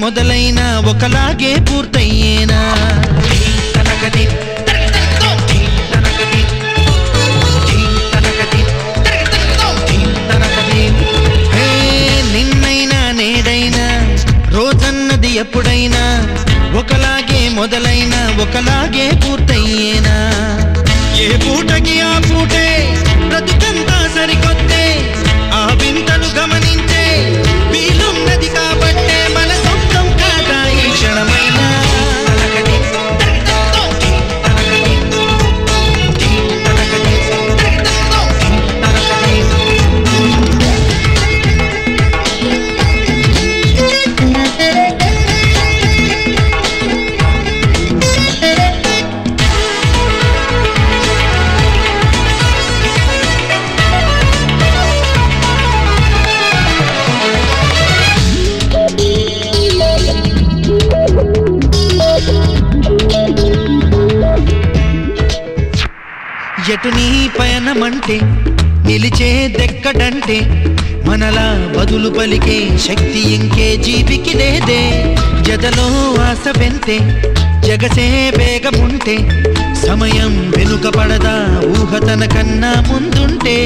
మొదలైన ఒకలాగే పూర్తయ్యేనా నిన్నైనా నేడైనా రోజన్నది ఎప్పుడైనా ఒకలాగే మొదలైన ఒకలాగే పూర్తయ్యేనా ఏ పూటకి ఆ పూటే బ్రతుకంతా సరికొత్తే ఆ వింతలు గమనించే వీలున్నది కాబట్టే మన సొంతం కాదా ఈ క్షణమైనా ఎటు నీ పయనమంటే నిలిచే దెక్కడంటే మనలా బదులు పలికే శక్తి ఇంకే జీవికి లేదే జదలో ఆశ పెంతే జగసే వేగముంటే సమయం వెనుక పడదా ఊహ తన కన్నా ముందుంటే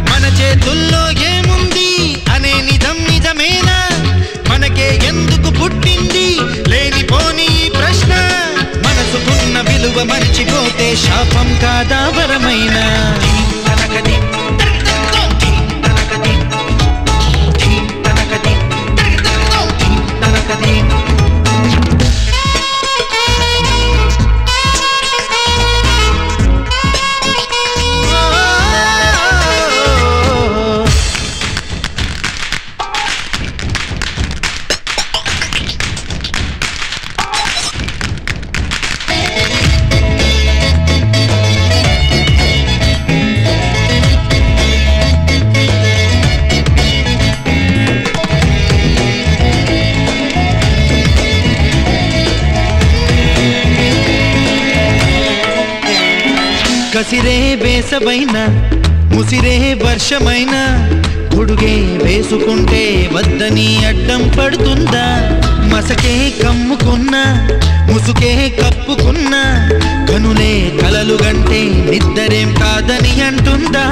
మన చేతుల్లో ఏముంది అనే నిజం నిజమేనా మనకే ఎందుకు పుట్టింది లేనిపోని ప్రశ్న మనసుకున్న విలువ మరిచిపోతే శాపం కాదా వరమైనా కసిరే వేసవైనా ముసిరే వర్షమైనా గొడుగే వేసుకుంటే వద్దని అడ్డం పడుతుందా మసకే కమ్ముకున్నా ముసుకే కప్పుకున్నా కనులే కలలు గంటే నిద్దరేం కాదని అంటుందా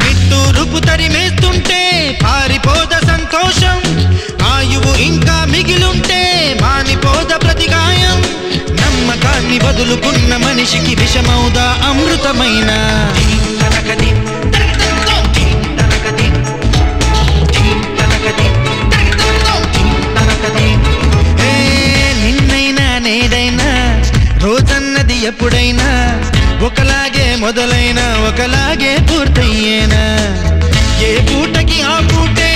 నిట్టూరుపు తరిమేస్తుంటే పారిపోద సంతోషం ఆయువు ఇంకా మిగిలుంటే మానిపోద ప్రతిగాయం నమ్మకాన్ని వదులుకున్న మనిషికి విషమౌదా అమృతమైన నిన్నైనా నేడైనా రోజన్నది ఎప్పుడైనా ఒకలాగే మొదలైన ఒకలాగే పూర్తయ్యేనా ఏ పూటకి ఆ పూటే